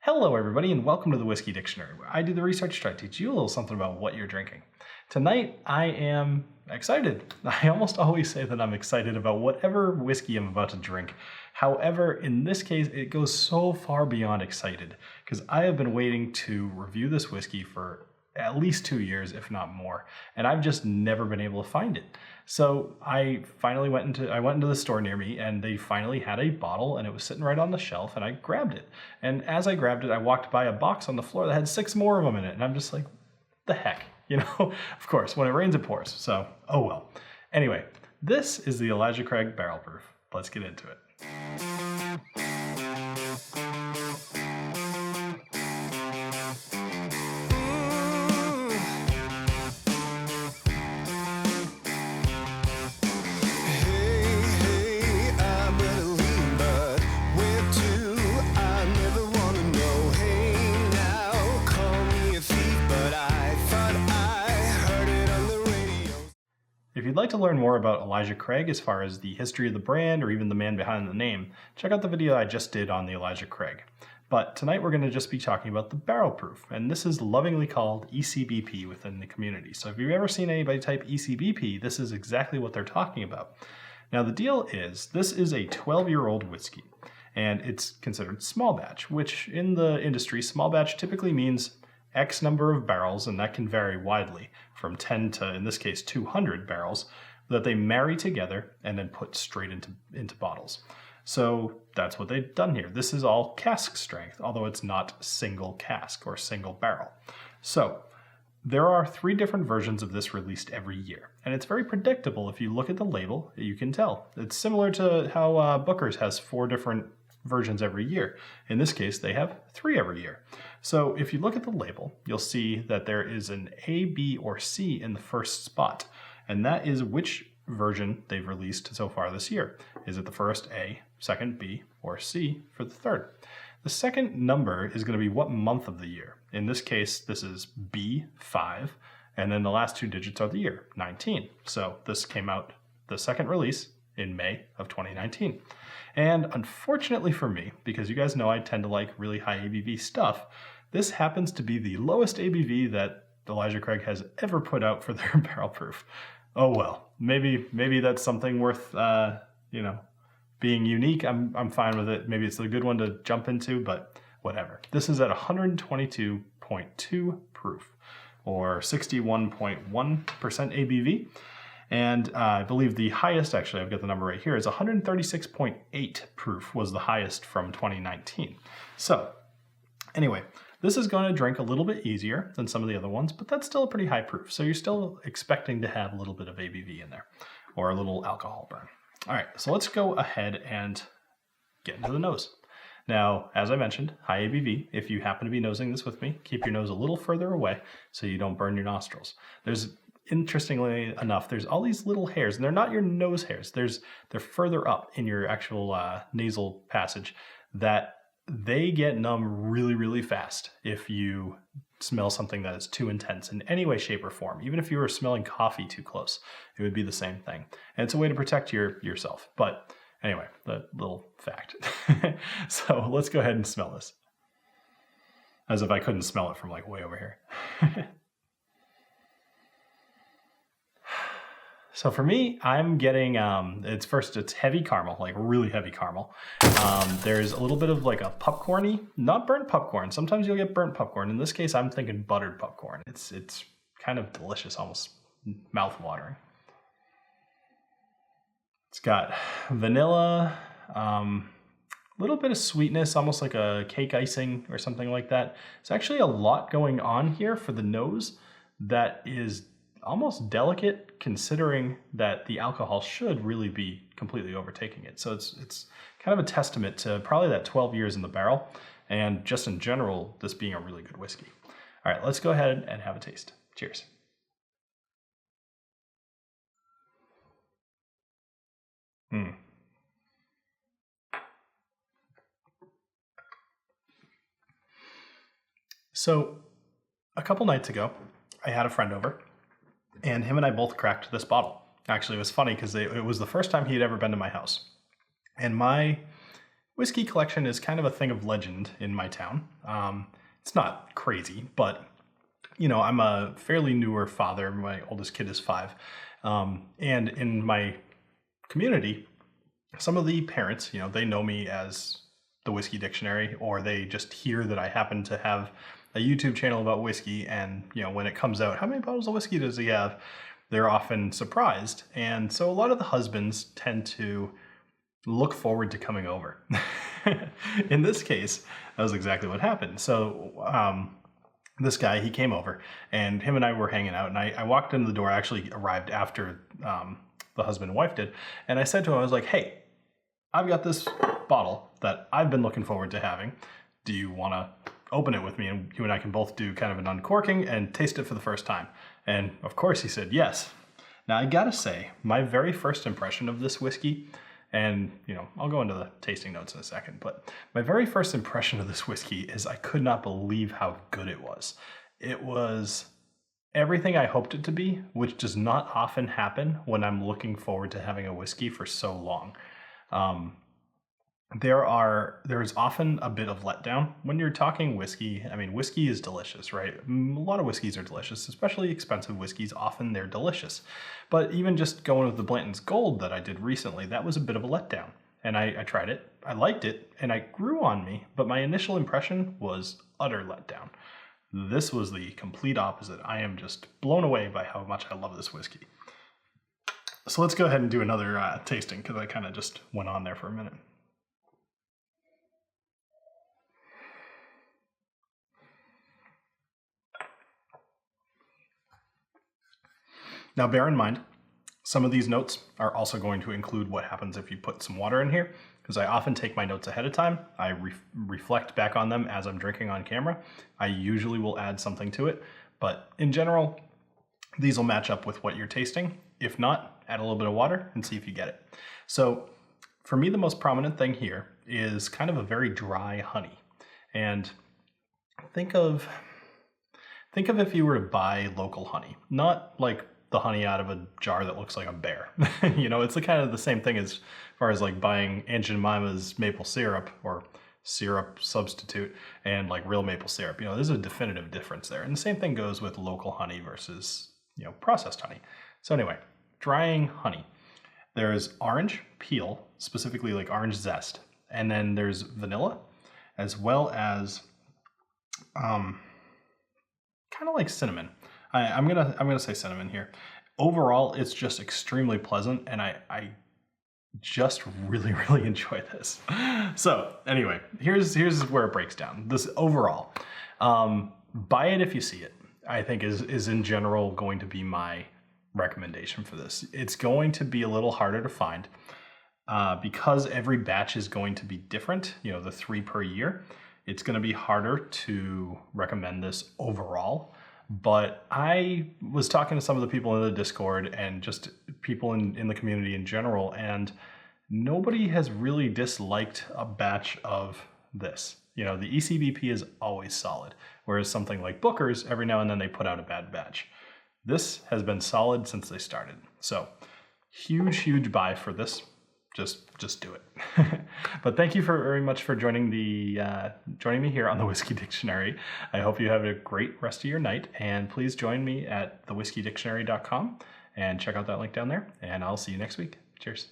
Hello everybody and welcome to the Whiskey Dictionary, where I do the research to try to teach you a little something about what you're drinking. Tonight I am excited. I almost always say that I'm excited about whatever whiskey I'm about to drink. However, in this case it goes so far beyond excited because I have been waiting to review this whiskey for at least 2 years, if not more, and I've just never been able to find it. So I finally went into the store near me, and they finally had a bottle, and it was sitting right on the shelf, and I grabbed it. And as I grabbed it, I walked by a box on the floor that had 6 more of them in it, and I'm just like, the heck, you know? Of course, when it rains, it pours. So, oh well. Anyway, this is the Elijah Craig Barrel Proof. Let's get into it. If you'd like to learn more about Elijah Craig as far as the history of the brand or even the man behind the name, check out the video I just did on the Elijah Craig. But tonight we're going to just be talking about the barrel proof, and this is lovingly called ECBP within the community. So if you've ever seen anybody type ECBP, this is exactly what they're talking about. Now the deal is, this is a 12-year-old whiskey, and it's considered small batch, which in the industry, small batch typically means X number of barrels, and that can vary widely, from 10 to, in this case, 200 barrels, that they marry together and then put straight into bottles. So that's what they've done here. This is all cask strength, although it's not single cask or single barrel. So there are 3 different versions of this released every year, and it's very predictable. If you look at the label, you can tell. It's similar to how Booker's has 4 different versions every year. In this case, they have 3 every year. So if you look at the label, you'll see that there is an A, B, or C in the first spot, and that is which version they've released so far this year. Is it the first A, second B, or C for the third? The second number is going to be what month of the year. In this case, this is B5, and then the last 2 digits are the year, 19. So this came out, the second release, in May of 2019. And unfortunately for me, because you guys know I tend to like really high ABV stuff, this happens to be the lowest ABV that Elijah Craig has ever put out for their barrel proof. Oh well, maybe that's something worth being unique. I'm fine with it. Maybe it's a good one to jump into, but whatever. This is at 122.2 proof, or 61.1% ABV. And I believe the highest, actually I've got the number right here, is 136.8 proof was the highest from 2019. So anyway, this is going to drink a little bit easier than some of the other ones, but that's still a pretty high proof. So you're still expecting to have a little bit of ABV in there, or a little alcohol burn. All right, so let's go ahead and get into the nose. Now, as I mentioned, high ABV. If you happen to be nosing this with me, keep your nose a little further away so you don't burn your nostrils. Interestingly enough, there's all these little hairs, and they're not your nose hairs. They're further up in your actual nasal passage that they get numb really, really fast if you smell something that is too intense in any way, shape, or form. Even if you were smelling coffee too close, it would be the same thing. And it's a way to protect yourself. But anyway, the little fact. So let's go ahead and smell this. As if I couldn't smell it from like way over here. So for me, I'm getting, it's heavy caramel, like really heavy caramel. There's a little bit of like a popcorny, not burnt popcorn. Sometimes you'll get burnt popcorn. In this case, I'm thinking buttered popcorn. It's kind of delicious, almost mouth-watering. It's got vanilla, little bit of sweetness, almost like a cake icing or something like that. It's actually a lot going on here for the nose that is almost delicate, considering that the alcohol should really be completely overtaking it. So it's kind of a testament to probably that 12 years in the barrel, and just in general, this being a really good whiskey. All right, let's go ahead and have a taste. Cheers. So a couple nights ago, I had a friend over, and him and I both cracked this bottle. Actually, it was funny because it was the first time he had ever been to my house. And whiskey collection is kind of a thing of legend in my town. It's not crazy, but you know, I'm a fairly newer father. My oldest kid is 5. And in my community, some of the parents, you know, they know me as the Whiskey Dictionary, or they just hear that I happen to have a YouTube channel about whiskey, and you know, when it comes out, how many bottles of whiskey does he have? They're often surprised. And so a lot of the husbands tend to look forward to coming over. In this case, that was exactly what happened. So this guy, he came over, and him and I were hanging out, and I walked into the door. I actually arrived after the husband and wife did, and I said to him, I was like, hey, I've got this bottle that I've been looking forward to having. Do you want to open it with me, and you and I can both do kind of an uncorking and taste it for the first time? And of course he said yes. Now I gotta say, my very first impression of this whiskey, and you know, I'll go into the tasting notes in a second, but my very first impression of this whiskey is I could not believe how good it was. It was everything I hoped it to be, which does not often happen when I'm looking forward to having a whiskey for so long. There's often a bit of letdown when you're talking whiskey. I mean, whiskey is delicious, right? A lot of whiskeys are delicious, especially expensive whiskeys. Often they're delicious. But even just going with the Blanton's Gold that I did recently, that was a bit of a letdown. And I tried it, I liked it, and it grew on me, but my initial impression was utter letdown. This was the complete opposite. I am just blown away by how much I love this whiskey. So let's go ahead and do another tasting, because I kind of just went on there for a minute. Now bear in mind, some of these notes are also going to include what happens if you put some water in here, because I often take my notes ahead of time. I reflect back on them as I'm drinking on camera. I usually will add something to it, but in general, these will match up with what you're tasting. If not, add a little bit of water and see if you get it. So for me, the most prominent thing here is kind of a very dry honey. And think of if you were to buy local honey, not like the honey out of a jar that looks like a bear. You know, it's the kind of the same thing as far as like buying Aunt Jemima's maple syrup or syrup substitute and like real maple syrup. You know, there's a definitive difference there. And the same thing goes with local honey versus, you know, processed honey. So anyway, drying honey. There's orange peel, specifically like orange zest, and then there's vanilla, as well as kind of like cinnamon. I'm gonna say cinnamon here. Overall, it's just extremely pleasant, and I just really enjoy this. So anyway, here's where it breaks down. This overall, buy it if you see it, I think is in general going to be my recommendation for this. It's going to be a little harder to find because every batch is going to be different. You know, the 3 per year. It's going to be harder to recommend this overall. But I was talking to some of the people in the Discord and just people in the community in general, and nobody has really disliked a batch of this. You know, the ECBP is always solid, whereas something like Booker's, every now and then they put out a bad batch. This has been solid since they started. So huge buy for this. Just do it. But thank you very much for joining me here on the Whiskey Dictionary. I hope you have a great rest of your night, and please join me at thewhiskeydictionary.com and check out that link down there, and I'll see you next week. Cheers.